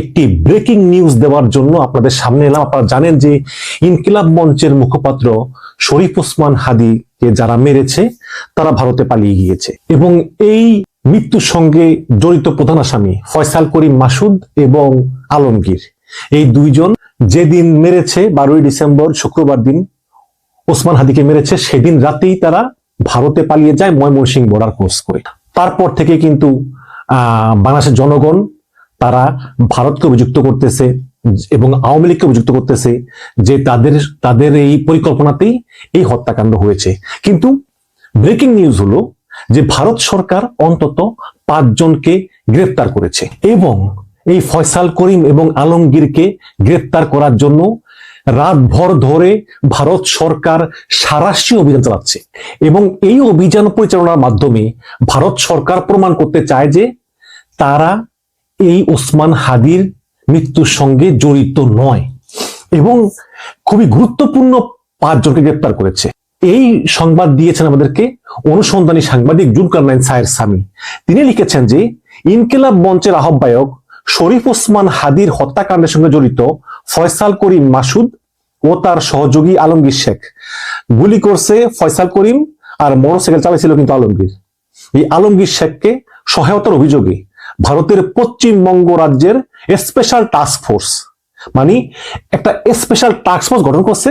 একটি breaking news দেওয়ার জন্য আপনাদের সামনে এলাম। আপনারা জানেন যে ইনকিলাব মঞ্চের মুখপাত্র শরীফ ওসমান হাদীকে যারা মেরেছে তারা ভারতে পালিয়ে গিয়েছে এবং এই মৃত্যুর সঙ্গে জড়িত প্রধান আসামি ফয়সাল করিম মাসুদ এবং আলমগীর, এই দুইজন যেদিন মেরেছে 12ই ডিসেম্বর শুক্রবার দিন ওসমান হাদীকে মেরেছে, সেদিন রাতেই তারা ভারতে পালিয়ে যায় ময়মনসিংহ বর্ডার ক্রস করে। তারপর থেকে কিন্তু বাংলাদেশের জনগণ তারা ভারতকে অভিযুক্ত করতেছে এবং আওয়ামী লীগকে অভিযুক্ত করতেছে যে তাদের এই পরিকল্পনাতেই এই হত্যাকাণ্ড হয়েছে। কিন্তু ব্রেকিং নিউজ হলো যে ভারত সরকার অন্তত 5 জনকে গ্রেফতার করেছে এবং এই ফয়সাল করিম এবং আলমগীরকে গ্রেফতার করার জন্য রাতভর ধরে ভারত সরকার সাঁড়াশি অভিযান চালাচ্ছে এবং এই অভিযান পরিচালনার মাধ্যমে ভারত সরকার প্রমাণ করতে চায় যে তারা এই ওসমান হাদীর মৃত্যুর সঙ্গে জড়িত নয় এবং খুবই গুরুত্বপূর্ণ 5 জনকে গ্রেফতার করেছে। এই সংবাদ দিয়েছেন আমাদেরকে অনুসন্ধানী সাংবাদিক জুলকারনাইন সায়ের সামি। তিনি লিখেছেন যে ইনকিলাব মঞ্চের আহ্বায়ক শরীফ ওসমান হাদীর হত্যাকাণ্ডের সঙ্গে জড়িত ফয়সাল করিম মাসুদ ও তার সহযোগী আলমগীর শেখ। গুলি করছে ফয়সাল করিম আর মোটরসাইকেল চালাইছিল কিন্তু আলমগীর। এই আলমগীর শেখকে সহায়তার অভিযোগে ভারতের পশ্চিমবঙ্গ রাজ্যের স্পেশাল টাস্ক ফোর্স, মানে একটা স্পেশাল টাস্ক ফোর্স গঠন করছে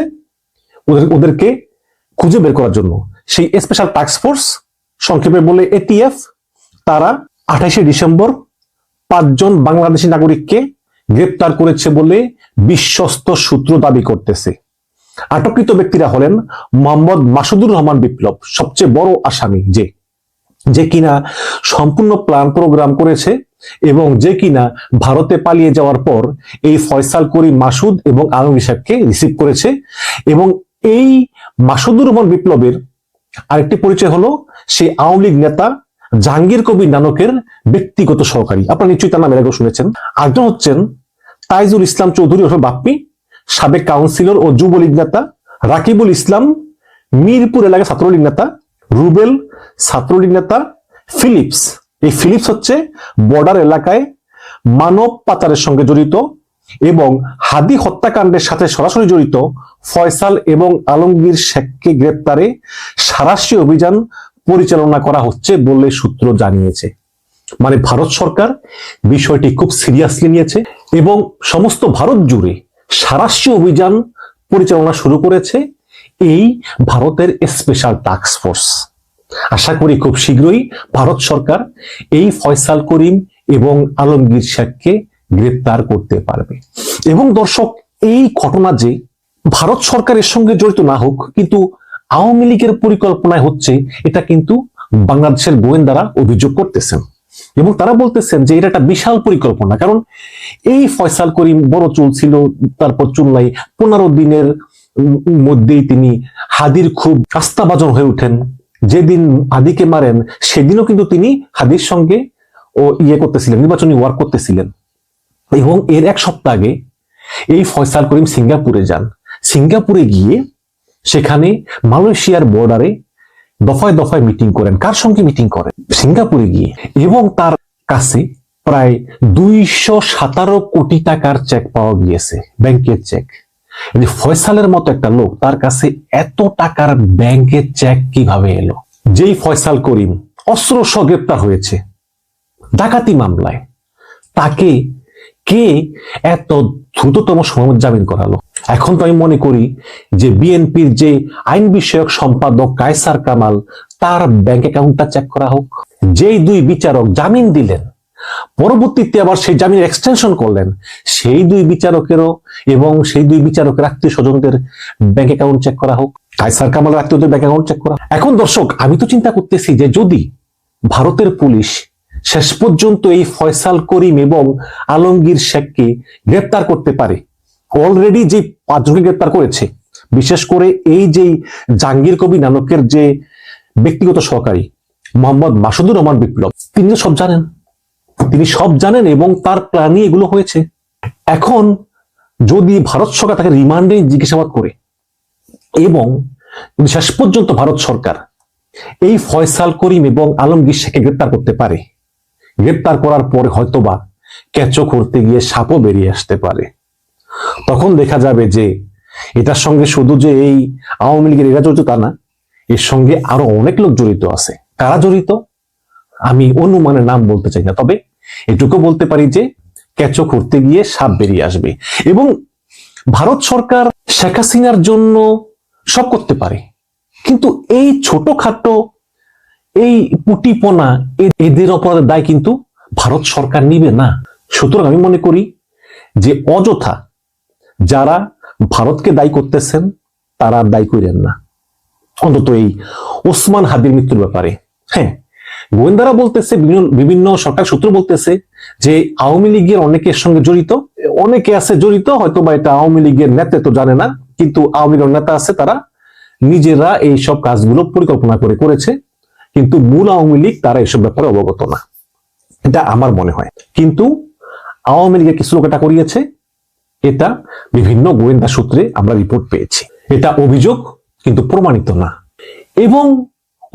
ওদেরকে খুঁজে বের করার জন্য। সেই স্পেশাল টাস্ক ফোর্স, সংক্ষেপে বলে এটিএফ, তারা 28শে ডিসেম্বর 5 জন বাংলাদেশি নাগরিককে গ্রেপ্তার করেছে বলে বিশ্বস্ত সূত্র দাবি করতেছে। আটককৃত ব্যক্তিরা হলেন মোহাম্মদ মাসুদুর রহমান বিপ্লব, সবচেয়ে বড় আসামি, যে কিনা সম্পূর্ণ প্ল্যান প্রোগ্রাম করেছে এবং যে কিনা ভারতে পালিয়ে যাওয়ার পর এই ফয়সাল করিম মাসুদ এবং আলমগীর শেখকে রিসিভ করেছে। এবং এই মাসুদুর রহমান বিপ্লবের আরেকটি পরিচয় হলো সেই আওয়ামী লীগ নেতা জাহাঙ্গীর কবির নানকের ব্যক্তিগত সহকারী। আপনারা নিশ্চয়ই তার নাম এর আগে শুনেছেন। আরেকজন হচ্ছেন তাইজুল ইসলাম চৌধুরী ওরফে বাপ্পি, সাবেক কাউন্সিলর ও যুবলীগ নেতা। রাকিবুল ইসলাম মিরপুর এলাকার ছাত্রলীগ নেতা। রুবেল ছাত্রলীগ নেতা। ফিলিপস, এই ফিলিপস হচ্ছে বর্ডার এলাকায় মানব পাচারের সঙ্গে জড়িত এবং হাদী হত্যাকাণ্ডের সাথে সরাসরি জড়িত ফয়সাল এবং আলমগীর শেখকে গ্রেপ্তারে সাঁড়াশি অভিযান পরিচালনা করা হচ্ছে বলে সূত্র জানিয়েছে। মানে ভারত সরকার বিষয়টি খুব সিরিয়াসলি নিয়েছে এবং সমস্ত ভারত জুড়ে সাঁড়াশি অভিযান পরিচালনা শুরু করেছে এই ভারতের স্পেশাল টাস্ক ফোর্স। আশা করি খুব শীঘ্রই ভারত সরকার এই ফয়সাল করিম এবং আলমগীর শেখকে গ্রেপ্তার করতে পারবে। এবং দর্শক, এই ঘটনা যে ভারত সরকারের সঙ্গে জড়িত না হোক, কিন্তু আওয়ামী লীগের পরিকল্পনায় হচ্ছে, এটা কিন্তু বাংলাদেশের গোয়েন্দারা অভিযোগ করতেছেন এবং তারা বলতেছেন যে এটা একটা বিশাল পরিকল্পনা। কারণ এই ফয়সাল করিম বড় চুল ছিল, তারপর চুল নাই, 15 দিনের মধ্যেই তিনি হাদীর খুব আস্থাভাজন হয়ে ওঠেন। যেদিন হাদীকে মারেন সেদিনও কিন্তু তিনি হাদীর সঙ্গে করতেছিলেন, নির্বাচনী ওয়ার্ক করতেছিলেন। এবং এর 1 সপ্তাহ আগে এই ফয়সাল করিম সিঙ্গাপুরে যান। সিঙ্গাপুরে গিয়ে সেখানে মালয়েশিয়ার বর্ডারে দফায় দফায় মিটিং করেন। কার সঙ্গে মিটিং করেন? সিঙ্গাপুরে গিয়ে। এবং তার কাছে প্রায় 217 কোটি টাকার চেক পাওয়া গিয়েছে, ব্যাংকের চেক। ফয়সালের মতো একটা লোক, তার কাছে এত টাকার ব্যাংকের চেক কিভাবে এলো? যেই ফয়সাল করিম অস্ত্র সহ গ্রেপ্তার হয়েছে ডাকাতি মামলায়, তাকে কে এত দ্রুততম সময় জামিন করালো? এখন তো আমি মনে করি যে বিএনপির যে আইন বিষয়ক সম্পাদক কায়সার কামাল, তার ব্যাংক অ্যাকাউন্টটা চেক করা হোক। যেই 2 বিচারক জামিন দিলেন, পরবর্তীতে আবার সেই জামিনের এক্সটেনশন করলেন, সেই 2 বিচারকেরও এবং সেই 2 বিচারকের আত্মীয় স্বজনদের ব্যাংক অ্যাকাউন্ট চেক করা হোক, কায়সার কামালের আত্মীয়দের ব্যাংক অ্যাকাউন্ট চেক করা। এখন দর্শক, আমি তো চিন্তা করতেছি যে যদি ভারতের পুলিশ শেষ পর্যন্ত এই ফয়সাল করিম এবং আলমগীর শেখকে গ্রেপ্তার করতে পারে, অলরেডি যে 5 জনকে গ্রেপ্তার করেছে, বিশেষ করে এই যে জাহাঙ্গীর কবির নানকের যে ব্যক্তিগত সহকারী মোহাম্মদ মাসুদুর রহমান বিপ্লব, তিনি তো সব জানেন, এবং তার প্ল্যানে এগুলো হয়েছে। এখন যদি ভারত সরকার তাকে রিমান্ডে জিজ্ঞাসাবাদ করে এবং শেষ পর্যন্ত ভারত সরকার এই ফয়সাল করিম এবং আলমগীর শেখকে গ্রেপ্তার করতে পারে, গ্রেপ্তার করার পরে হয়তোবা কেঁচো করতে গিয়ে সাপও বেরিয়ে আসতে পারে। তখন দেখা যাবে যে এটার সঙ্গে শুধু যে এই আওয়ামী লীগের এরা জড়িত তা না, এর সঙ্গে আরো অনেক লোক জড়িত আছে। কারা জড়িত আমি অনুমানের নাম বলতে চাই না, তবে এটুকু বলতে পারি যে কেঁচো করতে গিয়ে সাপ বেরিয়ে আসবে। এবং ভারত সরকার শেখ হাসিনার জন্য সব করতে পারে, কিন্তু এই ছোটখাটো এই পুটিপনা এদের অপরাধের দায় কিন্তু ভারত সরকার নিবে না। সুতরাং আমি মনে করি যে অযথা যারা ভারতকে দায়ী করতেছেন তারা দায়ী করেন না, অন্তত এই ওসমান হাদির মৃত্যুর ব্যাপারে। হ্যাঁ, গোয়েন্দারা বলতেছে, বিভিন্ন সরকার সূত্র বলতেছে যে আওয়ামী লীগের অনেকের সঙ্গে জড়িত, অনেকে আছে জড়িত, হয়তো বা এটা আওয়ামী লীগের নেতৃত্ব জানে না, কিন্তু আওয়ামী লীগের নেতা আছে, তারা নিজেরা এই সব কাজগুলো পরিকল্পনা করে করেছে, কিন্তু মূল আওয়ামী লীগ তারা এসব ব্যাপারে অবগত না, এটা আমার মনে হয়। কিন্তু আওয়ামী লীগের কিছু লোক এটা করিয়েছে, এটা বিভিন্ন গোয়েন্দা সূত্রে আমরা রিপোর্ট পেয়েছি। এটা অভিযোগ কিন্তু প্রমাণিত না। এবং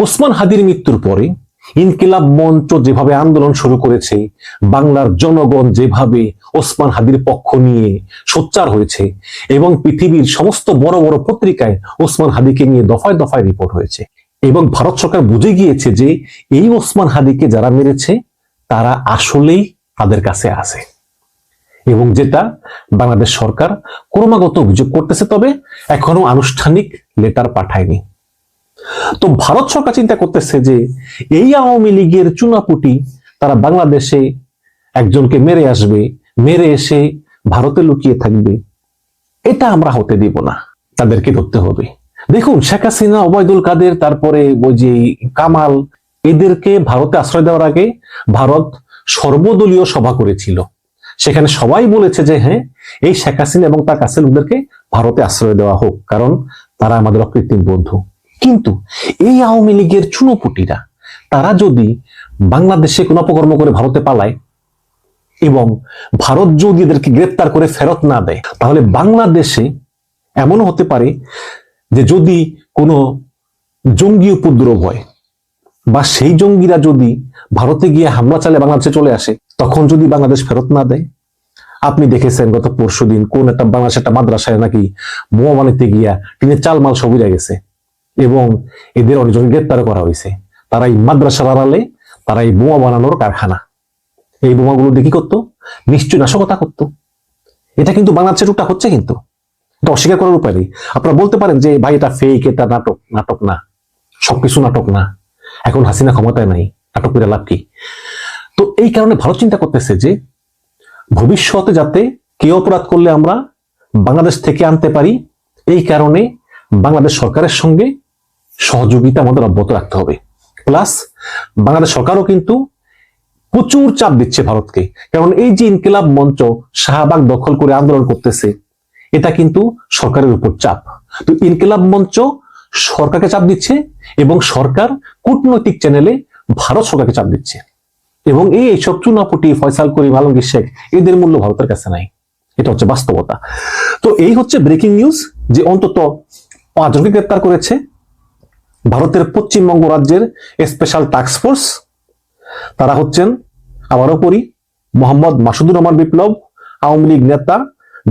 ওসমান হাদির মৃত্যুর পরে ইনকিলাব মঞ্চ যেভাবে আন্দোলন শুরু করেছে, বাংলার জনগণ যেভাবে ওসমান হাদির পক্ষ নিয়ে সোচ্চার হয়েছে, এবং পৃথিবীর সমস্ত বড় বড় পত্রিকায় ওসমান হাদিকে নিয়ে দফায় দফায় রিপোর্ট হয়েছে, এবং ভারত সরকার বুঝে গিয়েছে যে এই ওসমান হাদিকে যারা মেরেছে তারা আসলেই তাদের কাছে আছে, এবং যেটা বাংলাদেশ সরকার ক্রমাগত অভিযোগ করতেছে, তবে এখনো আনুষ্ঠানিক লেটার পাঠায়নি। তো ভারত সরকার চিন্তা করতেছে যে এই আওয়ামী লীগের চুনাপুটি তারা বাংলাদেশে একজনকে মেরে আসবে, মেরে এসে ভারতে লুকিয়ে থাকবে, এটা আমরা হতে দিব না, তাদেরকে ধরতে হবে। দেখুন, শেখ হাসিনা, ওবায়দুল কাদের, তারপরে ওই যে কামাল, এদেরকে ভারতে আশ্রয় দেওয়ার আগে ভারত সর্বদলীয় সভা করেছিল, সেখানে সবাই বলেছে যে হ্যাঁ, এই শেখ হাসিনা এবং তার কাছের লোকদেরকে ভারতে আশ্রয় দেওয়া হোক, কারণ তারা আমাদের অকৃত্রিম বন্ধু। কিন্তু এই আওয়ামী লীগের চুনোপুটিরা তারা যদি বাংলাদেশে কোনো অপকর্ম করে ভারতে পালায় এবং ভারত যদি এদেরকে গ্রেপ্তার করে ফেরত না দেয়, তাহলে বাংলাদেশে এমনও হতে পারে যে যদি কোনো জঙ্গি উপদ্রব হয় বা সেই জঙ্গিরা যদি ভারতে গিয়ে হামলা চালিয়ে বাংলাদেশে চলে আসে, তখন যদি বাংলাদেশ ফেরত না দেয়, আপনি দেখেছেন গত পরশুদিন কোন একটা বাংলাদেশের একটা মাদ্রাসায় নাকি বোমা বানাতে গিয়া টিনের চালমাল সব উড়ে গেছে, এবং এদের অনেকজনকে গ্রেপ্তার করা হয়েছে। তারা এই মাদ্রাসার আড়ালে তারা এই বোমা বানানোর কারখানা, এই বোমাগুলো দিয়ে কি করতো? নিশ্চয়ই নাশকতা করতো। এটা কিন্তু বাংলাদেশে টুকটাক হচ্ছে, কিন্তু এটা অস্বীকার করার উপায় নেই। আপনারা বলতে পারেন যে ভাই এটা ফেক, এটা নাটক। নাটক না, সবকিছু নাটক না। এখন হাসিনা ক্ষমতায় নাই, নাটক করে লাভ কি? তো এই কারণে ভারত চিন্তা করতেছে যে ভবিষ্যতে যাতে কেউ অপরাধ করলে আমরা বাংলাদেশ থেকে আনতে পারি, এই কারণে বাংলাদেশ সরকারের সঙ্গে সহযোগিতা আমাদের অব্যাহত রাখতে হবে। প্লাস বাংলাদেশ সরকারও কিন্তু প্রচুর চাপ দিচ্ছে ভারতকে, কারণ এই যে ইনকিলাব মঞ্চ শাহবাগ দখল করে আন্দোলন করতেছে, এটা কিন্তু সরকারের উপর চাপ। তো ইনকিলাব মঞ্চ সরকারকে চাপ দিচ্ছে, এবং সরকার কূটনৈতিক চ্যানেলে ভারত সরকারকে চাপ দিচ্ছে, এবং এইসব চুনাপুটি ফয়সাল করিম, আলমগীর শেখ, এদের মূল্য ভারতের কাছে নাই। এটা হচ্ছে বাস্তবতা। তো এই হচ্ছে ব্রেকিং নিউজ যে অন্তত 5 জনকে গ্রেপ্তার করেছে ভারতের পশ্চিমবঙ্গ রাজ্যের স্পেশাল টাস্ক ফোর্স। তারা হচ্ছেন, আবারও পড়ি, মোহাম্মদ মাসুদুর রহমান বিপ্লব, আওয়ামী লীগ নেতা,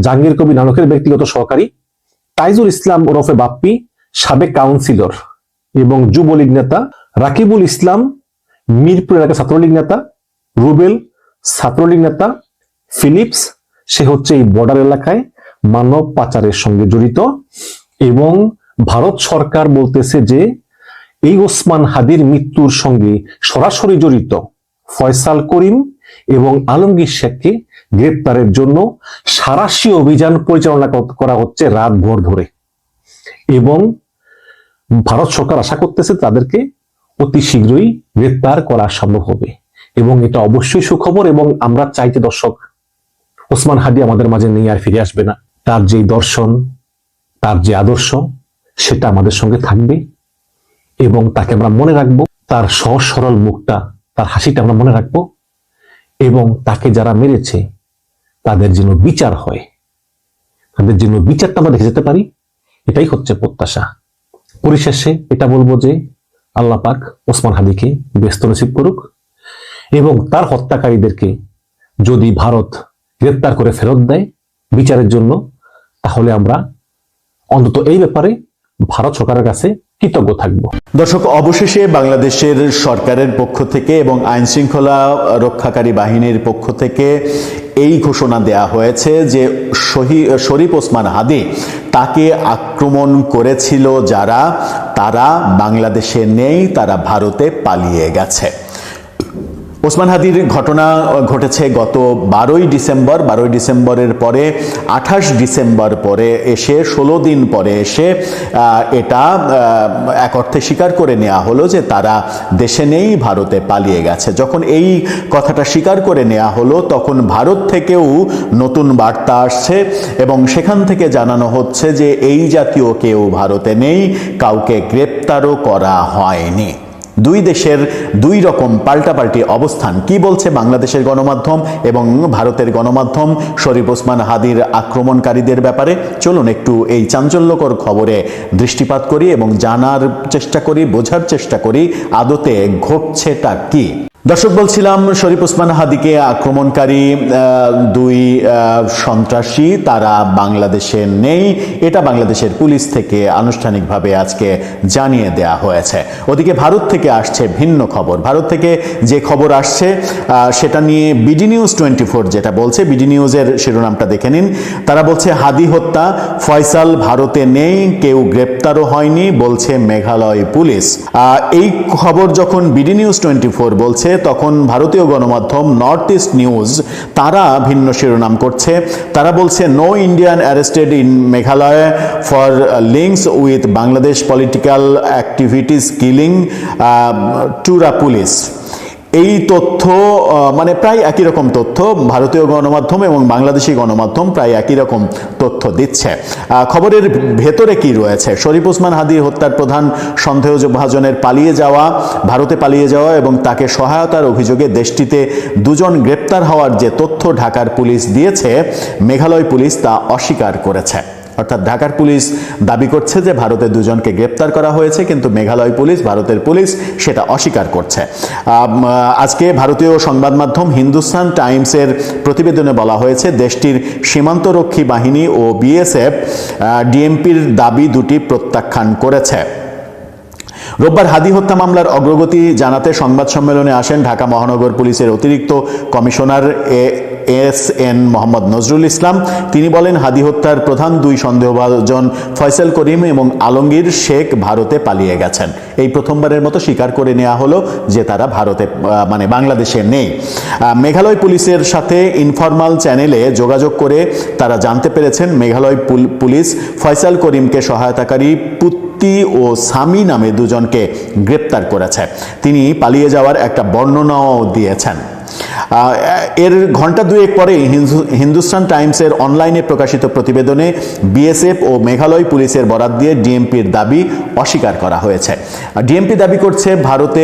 জাহাঙ্গীর কবির নানকের ব্যক্তিগত সহকারী, তাইজুল ইসলাম ওরফে বাপ্পি, সাবেক কাউন্সিলর এবং যুবলীগ নেতা, রাকিবুল ইসলাম, মিরপুর এলাকার ছাত্রলীগ নেতা, রুবেল ছাত্রলীগ নেতা, ফিলিপস, সে হচ্ছে এই বর্ডার এলাকায় মানব পাচারের সঙ্গে জড়িত। এবং ভারত সরকার বলতেছে যে এই ওসমান হাদির মৃত্যুর সঙ্গে সরাসরি জড়িত ফয়সাল করিম এবং আলমগীর শেখকে গ্রেপ্তারের জন্য সাঁড়াশি অভিযান পরিচালনা করা হচ্ছে রাত ভোর ধরে, এবং ভারত সরকার আশা করতেছে তাদেরকে অতি শীঘ্রই গ্রেপ্তার করা সম্ভব হবে। এবং এটা অবশ্যই সুখবর, এবং আমরা চাইতে দর্শক, ওসমান হাদি আমাদের মাঝে নিয়ে আর ফিরে আসবে না। তার যে দর্শন, তার যে আদর্শ, সেটা আমাদের সঙ্গে থাকবে, এবং তাকে আমরা মনে রাখবো, তার সহজ সরল মুখটা, তার হাসিটা আমরা মনে রাখবো, এবং তাকে যারা মেরেছে তাদের যেন বিচার হয়, তাদের যেন বিচারটা আমরা দেখে যেতে পারি, এটাই হচ্ছে প্রত্যাশা। পরিশেষে এটা বলবো যে আল্লাহ পাক ওসমান হাদিকে ব্যস্ত নসিব করুক, এবং তার হত্যাকারীদেরকে যদি ভারত গ্রেপ্তার করে ফেরত দেয় বিচারের জন্য, তাহলে আমরা অন্তত এই ব্যাপারে ভারত সরকারের কাছে কৃতজ্ঞ থাকব। দর্শক, অবশেষে বাংলাদেশের সরকারের পক্ষ থেকে এবং আইন শৃঙ্খলা রক্ষাকারী বাহিনীর পক্ষ থেকে এই ঘোষণা দেয়া হয়েছে যে শরীফ ওসমান হাদি, তাকে আক্রমণ করেছিল যারা, তারা বাংলাদেশে নেই, তারা ভারতে পালিয়ে গেছে। ওসমান হাদির ঘটনা ঘটেছে গত 12ই ডিসেম্বর। 12ই ডিসেম্বরের পরে 28 ডিসেম্বর পরে এসে 16 দিন পরে এসে এটা এক অর্থে স্বীকার করে নেওয়া হলো যে তারা দেশে নেই, ভারতে পালিয়ে গেছে। যখন এই কথাটা স্বীকার করে নেওয়া হলো, তখন ভারত থেকেও নতুন বার্তা আসছে এবং সেখান থেকে জানানো হচ্ছে যে এই জাতীয় কেউ ভারতে নেই, কাউকে গ্রেপ্তারও করা হয়নি। দুই দেশের দুই রকম পাল্টাপাল্টি অবস্থান। কি বলছে বাংলাদেশের গণমাধ্যম এবং ভারতের গণমাধ্যম শরীফ ওসমান হাদির আক্রমণকারীদের ব্যাপারে? চলুন একটু এই চাঞ্চল্যকর খবরে দৃষ্টিপাত করি এবং জানার চেষ্টা করি, বোঝার চেষ্টা করি আদতে ঘটছেটা কি। দর্শক, বলছিলাম শরীফ ওসমান হাদিকে আক্রমণকারী দুই সন্ত্রাসী তারা বাংলাদেশে নেই, এটা বাংলাদেশের পুলিশ থেকে আনুষ্ঠানিকভাবে আজকে জানিয়ে দেয়া হয়েছে। ওদিকে ভারত থেকে আসছে ভিন্ন খবর। ভারত থেকে যে খবর আসছে সেটা নিয়ে বিডি নিউজ 24 যেটা বলছে, বিডি নিউজের শিরোনামটা দেখে নিন। তারা বলছে, হাদি হত্যা, ফয়সাল ভারতে নেই, কেউ গ্রেপ্তারও হয়নি, বলছে মেঘালয় পুলিশ। এই খবর যখন বিডি নিউজ 24 বলছে, তখন ভারতীয় গণমাধ্যম নর্থ ইস্ট নিউজ তারা ভিন্ন শিরোনাম করছে। তারা বলছে, no Indian arrested in Meghalaya for links with Bangladesh political activities killing Tura police. এই তথ্য মানে প্রায় একই রকম তথ্য ভারতীয় গণমাধ্যম এবং বাংলাদেশি গণমাধ্যম প্রায় একই রকম তথ্য দিচ্ছে। খবরের ভেতরে কি রয়েছে? শরীফ ওসমান হাদি হত্যার প্রধান সন্দেহভাজনের ভারতে পালিয়ে যাওয়া এবং তাকে সহায়তার অভিযোগে দেশটিতে দুজন গ্রেপ্তার হওয়ার যে তথ্য ঢাকার পুলিশ দিয়েছে, মেঘালয় পুলিশ তা অস্বীকার করেছে। অর্থাৎ ঢাকার পুলিশ দাবি করছে যে ভারতে দুজনকে গ্রেপ্তার করা হয়েছে, কিন্তু মেঘালয় পুলিশ, ভারতের পুলিশ সেটা অস্বীকার করছে। আজকে ভারতীয় সংবাদ মাধ্যম হিন্দুস্তান টাইমসের প্রতিবেদনে বলা হয়েছে, দেশটির সীমান্তরক্ষী বাহিনী ও বিএসএফ ডিএমপির দাবি দুটি প্রত্যাখ্যান করেছে। রোববার হাদি হত্যা মামলার অগ্রগতি জানাতে সংবাদ সম্মেলনে আসেন ঢাকা মহানগর পুলিশের অতিরিক্ত কমিশনার এস.এন. মোহাম্মদ নজরুল ইসলাম। তিনি বলেন, হাদি হত্যার প্রধান দুই সন্দেহভাজন ফয়সাল করিম এবং আলমগীর শেখ ভারতে পালিয়ে গেছেন। এই প্রথমবারের মতো স্বীকার করে নেওয়া হলো যে তারা ভারতে মানে বাংলাদেশে নেই। মেঘালয় পুলিশের সাথে ইনফরমাল চ্যানেলে যোগাযোগ করে তারা জানতে পেরেছেন মেঘালয় পুলিশ ফয়সাল করিমকে সহায়তাকারী ও সামি নামে দুজনকে গ্রেপ্তার করেছে। তিনি পালিয়ে যাওয়ার একটা বর্ণনাও দিয়েছেন। এর ঘন্টা দুয়েক পরে হিন্দুস্তান টাইমসের অনলাইনে প্রকাশিত প্রতিবেদনে বিএসএফ ও মেঘালয় পুলিশের বরাত দিয়ে ডিএমপির দাবি অস্বীকার করা হয়েছে। ডিএমপি দাবি করছে, ভারতে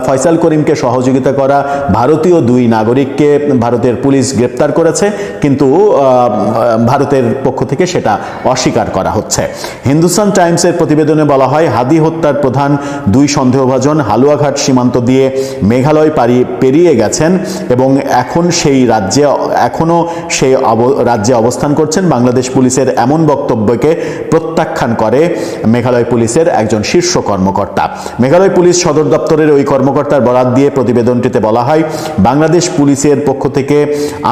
ফয়সাল করিমকে সহযোগিতা করা ভারতীয় দুই নাগরিককে ভারতের পুলিশ গ্রেপ্তার করেছে, কিন্তু ভারতের পক্ষ থেকে সেটা অস্বীকার করা হচ্ছে। হিন্দুস্তান টাইমসের প্রতিবেদনে বলা হয়, হাদি হত্যার প্রধান দুই সন্দেহভাজন হালুয়াঘাট সীমান্ত দিয়ে মেঘালয় পেরিয়ে গেছেন এবং এখনো সেই রাজ্যে অবস্থান করছেন। বাংলাদেশ পুলিশের এমন বক্তব্যকে প্রত্যাখ্যান করে মেঘালয় পুলিশের একজন শীর্ষ কর্মকর্তা। মেঘালয় পুলিশ সদর দপ্তরের ওই কর্মকর্তার বরাত দিয়ে প্রতিবেদনটিতে বলা হয়, বাংলাদেশ পুলিশের পক্ষ থেকে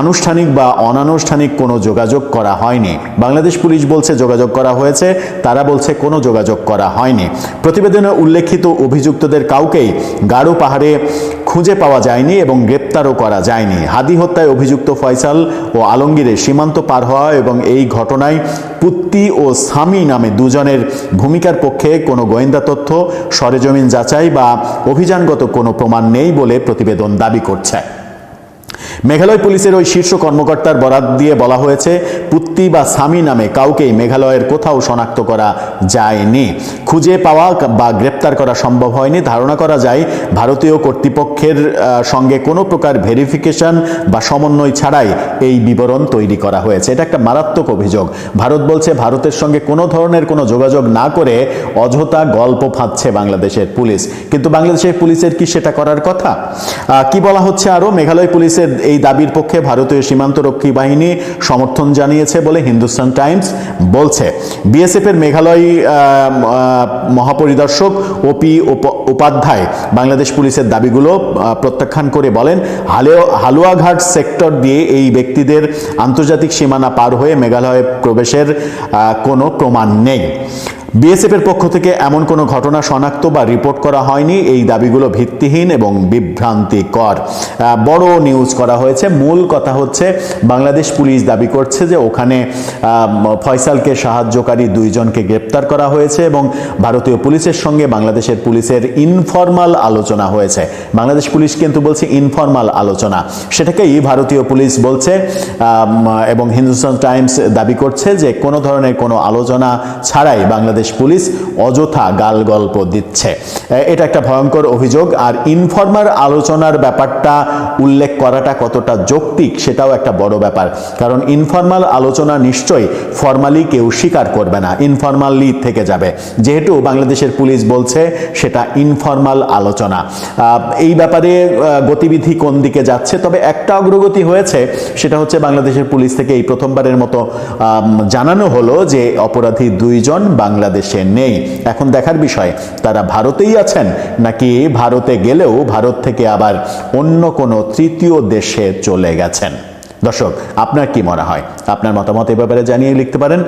আনুষ্ঠানিক বা অনানুষ্ঠানিক কোনো যোগাযোগ করা হয়নি। বাংলাদেশ পুলিশ বলছে যোগাযোগ করা হয়েছে, তারা বলছে কোনো যোগাযোগ করা হয়নি। প্রতিবেদনে উল্লেখিত অভিযুক্তদের কাউকেই গারো পাহাড়ে খুঁজে পাওয়া যায়নি এবং গ্রেপ্তারও করা যায়নি। হাদি হত্যায় অভিযুক্ত ফয়সাল ও আলমগীরের সীমান্ত পার হওয়া এবং এই ঘটনায় পুত্তি ও সামি নামে দুজনের ভূমিকার পক্ষে কোনো গোয়েন্দা তথ্য, সরেজমিন যাচাই বা অভিযানগত কোনো প্রমাণ নেই বলে প্রতিবেদন দাবি করছে। মেঘালয় পুলিশের ওই শীর্ষ কর্মকর্তার বরাত দিয়ে বলা হয়েছে, পুত্তি বা সামি নামে কাউকেই মেঘালয়ের কোথাও শনাক্ত করা যায়নি, খুঁজে পাওয়া বা গ্রেপ্তার করা সম্ভব হয়নি। ধারণা করা যায় ভারতীয় কর্তৃপক্ষের সঙ্গে কোনো প্রকার ভেরিফিকেশন বা সমন্বয় ছাড়াই এই বিবরণ তৈরি করা হয়েছে। এটা একটা মারাত্মক অভিযোগ। ভারত বলছে ভারতের সঙ্গে কোনো ধরনের কোনো যোগাযোগ না করে অযথা গল্প ফাঁদছে বাংলাদেশের পুলিশ, কিন্তু বাংলাদেশের পুলিশের কি সেটা করার কথা? কি বলা হচ্ছে আরো, মেঘালয় পুলিশের এই দাবির পক্ষে ভারতীয় সীমান্তরক্ষী বাহিনী সমর্থন জানিয়েছে বলে হিন্দুস্তান টাইমস বলছে। বিএসএফ এর মেঘালয় মহাপরিদর্শক ওপি উপাধ্যায় বাংলাদেশ পুলিশের দাবিগুলো প্রত্যাখ্যান করে বলেন, হালুয়াঘাট সেক্টর দিয়ে এই ব্যক্তিদের আন্তর্জাতিক সীমানা পার হয়ে মেঘালয়ে প্রবেশের কোনো প্রমাণ নেই। বিএসএফ এর পক্ষ থেকে এমন কোনো ঘটনা শনাক্ত বা রিপোর্ট করা হয়নি। এই দাবিগুলো ভিত্তিহীন এবং বিভ্রান্তিকর। বড় নিউজ করা হয়েছে। মূল কথা হচ্ছে বাংলাদেশ পুলিশ দাবি করছে যে ওখানে ফয়সালকে সাহায্যকারী 2 জনকে গ্রেপ্তার করা হয়েছে এবং ভারতীয় পুলিশের সঙ্গে বাংলাদেশের পুলিশের ইনফরমাল আলোচনা হয়েছে। বাংলাদেশ পুলিশ কিন্তু বলছে ইনফরমাল আলোচনা, সেটাকেই ভারতীয় পুলিশ বলছে এবং হিন্দুস্তান টাইমস দাবি করছে যে কোনো ধরনের কোনো আলোচনা ছাড়াই বাংলাদেশ পুলিশ অযথা গাল গল্প দিচ্ছে। এটা একটা ভয়ঙ্কর অভিযোগ। আর ইনফরমাল আলোচনার ব্যাপারটা উল্লেখ করাটা কতটা যৌক্তিক সেটাও একটা বড় ব্যাপার, কারণ ইনফরমাল আলোচনা নিশ্চয়ই ফরমালি কেউ স্বীকার করবে না, ইনফরমালি থেকে যাবে। যেহেতু বাংলাদেশের পুলিশ বলছে সেটা ইনফরমাল আলোচনা, এই ব্যাপারে গতিবিধি কোন দিকে যাচ্ছে? তবে একটা অগ্রগতি হয়েছে, সেটা হচ্ছে বাংলাদেশের পুলিশ থেকে এই প্রথমবারের মতো জানানো হলো যে অপরাধী 2 জন বাংলাদেশে নেই। এখন দেখার বিষয় তারা ভারতেই আছেন নাকি ভারতে গেলেও ভারত থেকে আবার অন্য কোনো তৃতীয় দেশে চলে গেছেন। দর্শক, আপনার কি মনে হয়? আপনার মতামত এ ব্যাপারে জানিয়ে লিখতে পারেন।